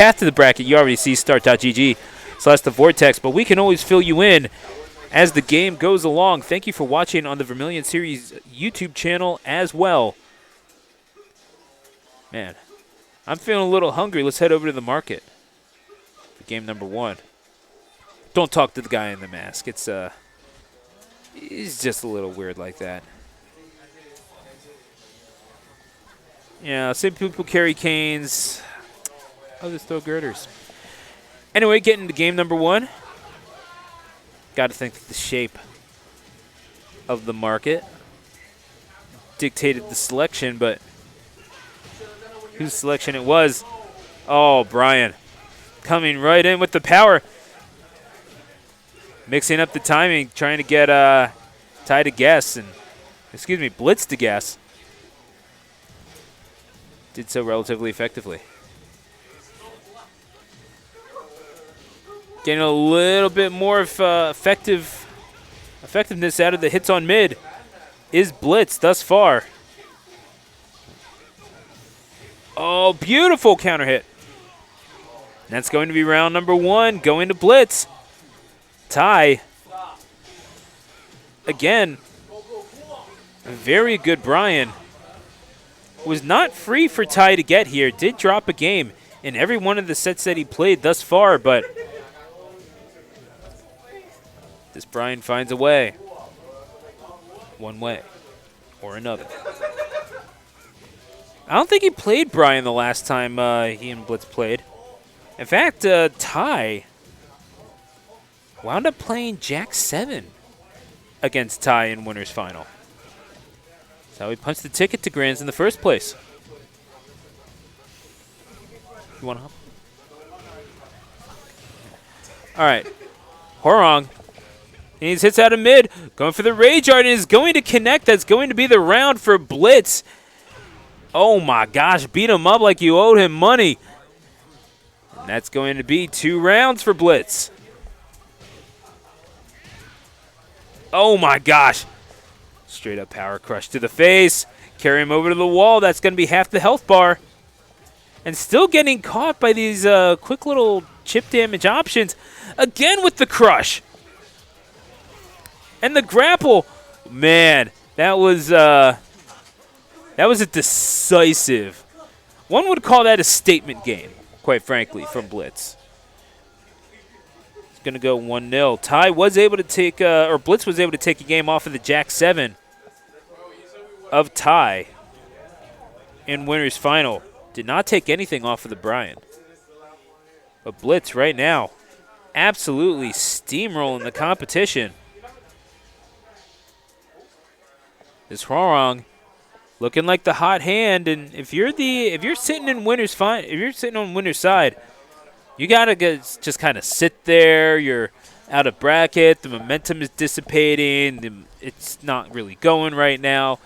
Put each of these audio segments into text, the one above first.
path to the bracket, you already see start.gg/the Vortex, but we can always fill you in as the game goes along. Thank you for watching on the Vermilion Series YouTube channel as well. Man, I'm feeling a little hungry. Let's head over to the market for game number 1. Don't talk to the guy in the mask. He's just a little weird like that. Yeah, some people carry canes. Others throw girders. Anyway, getting to game number 1. Got to think that the shape of the market dictated the selection, but whose selection it was? Oh, Brian coming right in with the power. Mixing up the timing, trying to get Ty to guess, and BLITZ to guess. Did so relatively effectively. Getting a little bit more of effectiveness out of the hits on mid is BLITZ thus far. Oh, beautiful counter hit. And that's going to be round number 1, going to BLITZ. Ty. Again, very good Brian. Was not free for Ty to get here. Did drop a game in every one of the sets that he played thus far, but this Brian finds a way. One way or another. I don't think he played Brian the last time he and BLITZ played. In fact, Ty wound up playing Jack 7 against Ty in winner's final. That's how he punched the ticket to Grands in the first place. You want to hop? All right. Horong. He needs hits out of mid. Going for the Rage Art and is going to connect. That's going to be the round for BLITZ. Oh my gosh, beat him up like you owed him money. And that's going to be 2 rounds for BLITZ. Oh my gosh. Straight up power crush to the face. Carry him over to the wall. That's going to be half the health bar. And still getting caught by these quick little chip damage options. Again with the crush. And the grapple. Man, that was a decisive. One would call that a statement game, quite frankly, from BLITZ. It's going to go 1-0. Ty was able to take, or BLITZ was able to take a game off of the Jack 7 of Ty in winner's final. Did not take anything off of the Brian. But BLITZ right now, absolutely steamrolling the competition. This Horong looking like the hot hand, and if you're sitting in winner's if you're sitting on winner's side, you gotta just kind of sit there. You're out of bracket. The momentum is dissipating. It's not really going right now.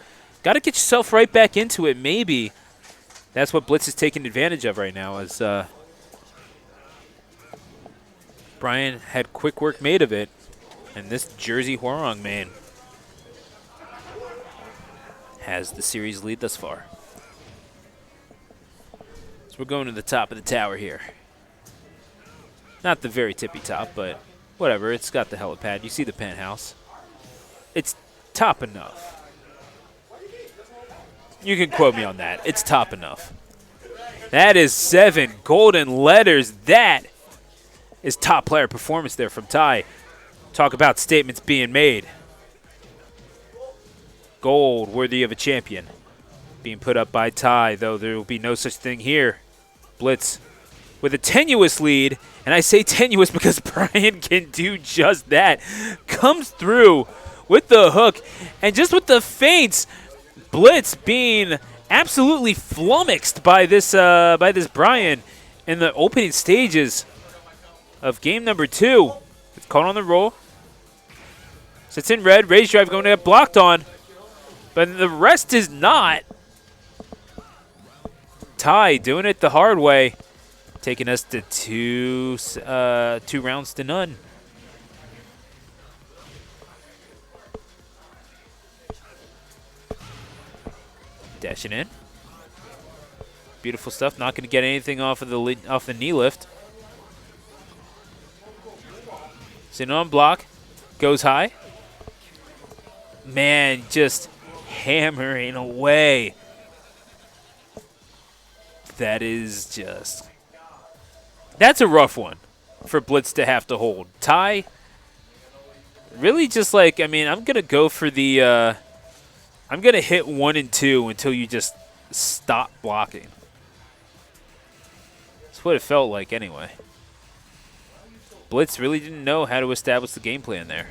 Got to get yourself right back into it. Maybe that's what BLITZ is taking advantage of right now, as Brian had quick work made of it, and this Jersey Horong man has the series lead thus far. So we're going to the top of the tower here. Not the very tippy top, but whatever. It's got the helipad. You see the penthouse. It's top enough. You can quote me on that. It's top enough. That is 7 golden letters. That is top player performance there from Ty. Talk about statements being made. Gold, worthy of a champion, being put up by Ty, though there will be no such thing here. BLITZ with a tenuous lead, and I say tenuous because Brian can do just that. Comes through with the hook, and just with the feints, BLITZ being absolutely flummoxed by this Brian in the opening stages of game number 2. It's caught on the roll. Sits in red. Rage Drive going to get blocked on. But the rest is not. Ty doing it the hard way, taking us to two rounds to none. Dashing in. Beautiful stuff. Not going to get anything off of the knee lift. Sitting on block. Goes high. Man, just hammering away. That is just... That's a rough one for BLITZ to have to hold. Tai, really just like, I mean, I'm going to go for the... I'm going to hit 1 and 2 until you just stop blocking. That's what it felt like anyway. BLITZ really didn't know how to establish the game plan there.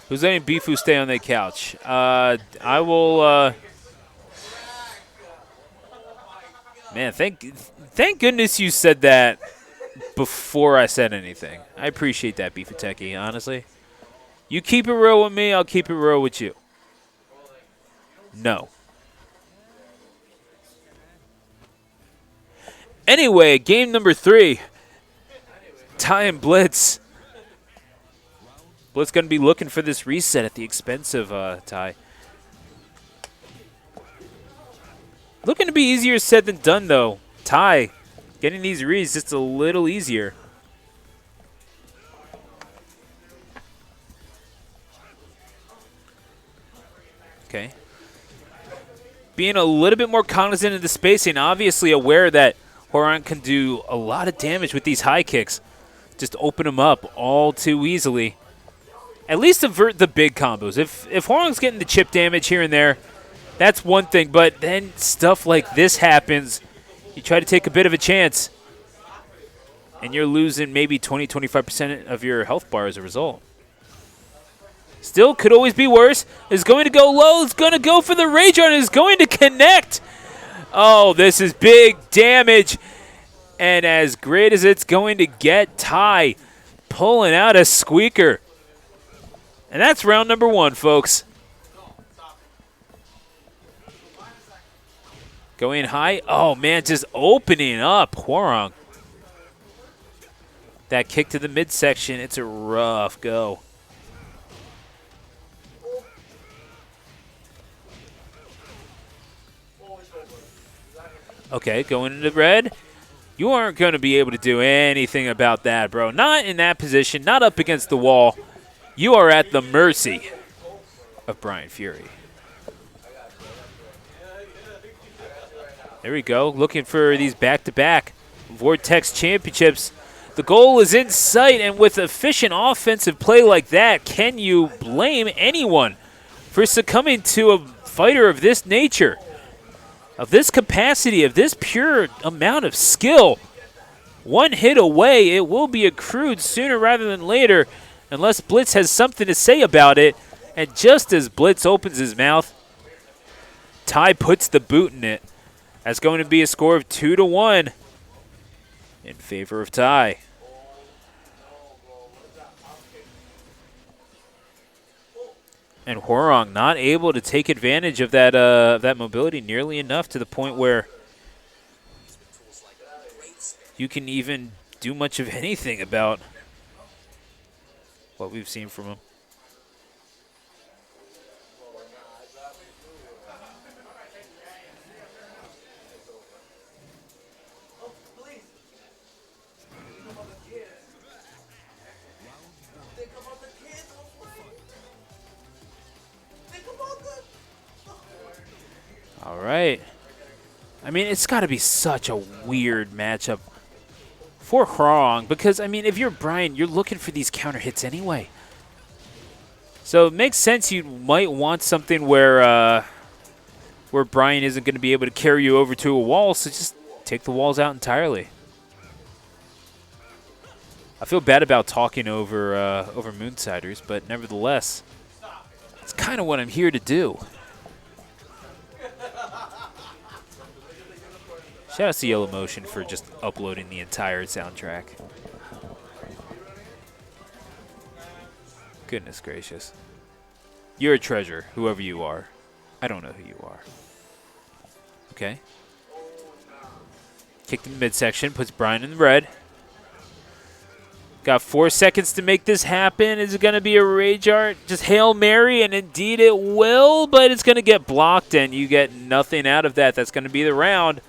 Who's letting Bifu stay on that couch? I will... Man, thank goodness you said that before I said anything. I appreciate that, Beefuteki, honestly. You keep it real with me, I'll keep it real with you. No. Anyway, game number 3. Tai and BLITZ. BLITZ going to be looking for this reset at the expense of Tai. Looking to be easier said than done, though. Tai, getting these reads just a little easier. Okay. Being a little bit more cognizant of the spacing, obviously aware that Hwoarang can do a lot of damage with these high kicks. Just open them up all too easily. At least avert the big combos. If Hwoarang's getting the chip damage here and there, that's one thing. But then stuff like this happens. You try to take a bit of a chance, and you're losing maybe 20-25% of your health bar as a result. Still could always be worse. Is going to go low. Is going to go for the Rage Art. Is going to connect. Oh, this is big damage. And as great as it's going to get, Tai pulling out a squeaker. And that's round number 1, folks. Going high. Oh, man, just opening up Hwoarang. That kick to the midsection, it's a rough go. Okay, going into red. You aren't going to be able to do anything about that, bro. Not in that position, not up against the wall. You are at the mercy of Brian Fury. There we go, looking for these back-to-back Vortex championships. The goal is in sight, and with efficient offensive play like that, can you blame anyone for succumbing to a fighter of this nature, of this capacity, of this pure amount of skill? One hit away, it will be accrued sooner rather than later, unless BLITZ has something to say about it. And just as BLITZ opens his mouth, Tai puts the boot in it. That's going to be a score of 2-1 in favor of Tai. And Hwoarang not able to take advantage of that that mobility nearly enough to the point where you can even do much of anything about what we've seen from him. All right. I mean, it's got to be such a weird matchup for Hwoarang because, I mean, if you're Brian, you're looking for these counter hits anyway. So it makes sense you might want something where Brian isn't going to be able to carry you over to a wall, so just take the walls out entirely. I feel bad about talking over over Moonsiders, but nevertheless, it's kind of what I'm here to do. Shout out to Yellow Motion for just uploading the entire soundtrack. Goodness gracious. You're a treasure, whoever you are. I don't know who you are. Okay. Kicked in the midsection, puts Brian in the red. Got 4 seconds to make this happen. Is it going to be a Rage Art? Just Hail Mary, and indeed it will, but it's going to get blocked, and you get nothing out of that. That's going to be the round.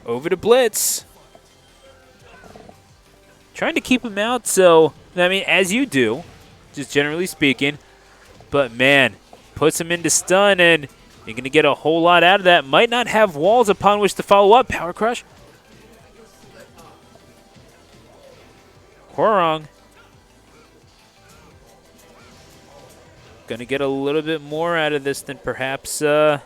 Over to Blitz. Trying to keep him out, so, I mean, as you do, just generally speaking. But, man, puts him into stun, and you're going to get a whole lot out of that. Might not have walls upon which to follow up. Power Crush. Korong. Gonna get a little bit more out of this than perhaps one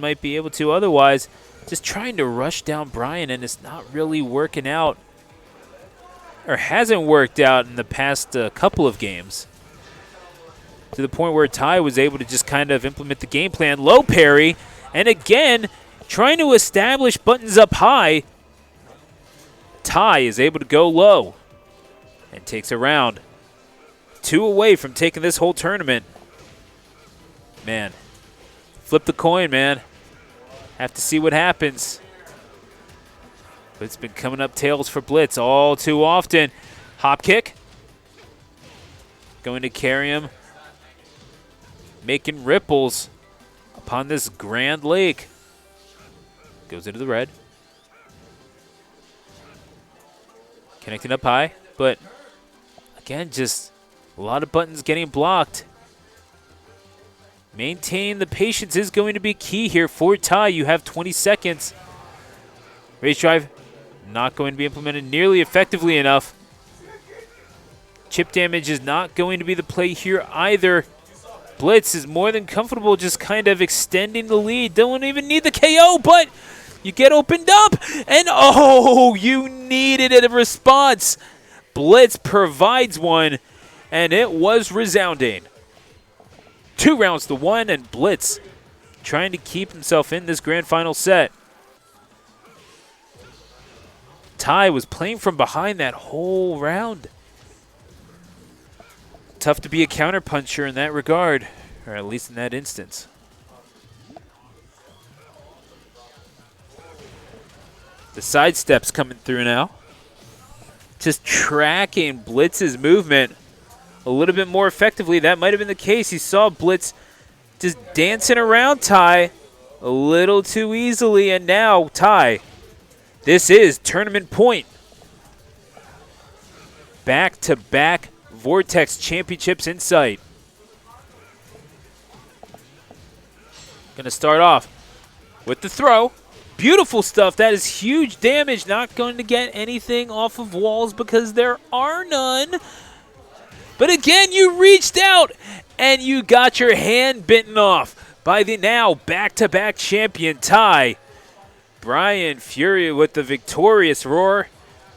might be able to otherwise. Just trying to rush down Brian, and it's not really working out. Or hasn't worked out in the past couple of games. To the point where Ty was able to just kind of implement the game plan. Low parry, and again, trying to establish buttons up high. Ty is able to go low and takes a round. 2 away from taking this whole tournament. Man, flip the coin, man. Have to see what happens. But it's been coming up tails for Blitz all too often. Hop kick. Going to carry him. Making ripples upon this Grand Lake. Goes into the red. Connecting up high, but again, just a lot of buttons getting blocked. Maintaining the patience is going to be key here for Ty. You have 20 seconds. Rage Drive not going to be implemented nearly effectively enough. Chip damage is not going to be the play here either. Blitz is more than comfortable just kind of extending the lead. Don't even need the KO, but you get opened up, and oh, you needed a response. Blitz provides one, and it was resounding. 2 rounds to 1, and Blitz trying to keep himself in this grand final set. Ty was playing from behind that whole round. Tough to be a counterpuncher in that regard, or at least in that instance. The sidesteps coming through now. Just tracking Blitz's movement a little bit more effectively. That might have been the case. He saw Blitz just dancing around Ty a little too easily, and now Ty, this is tournament point. Back-to-back Vortex championships in sight. Gonna start off with the throw. Beautiful stuff. That is huge damage. Not going to get anything off of walls because there are none. But again, you reached out and you got your hand bitten off by the now back-to-back champion Ty. Brian Fury with the victorious roar.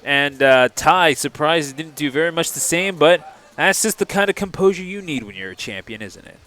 And Ty, surprised, didn't do very much the same, but that's just the kind of composure you need when you're a champion, isn't it?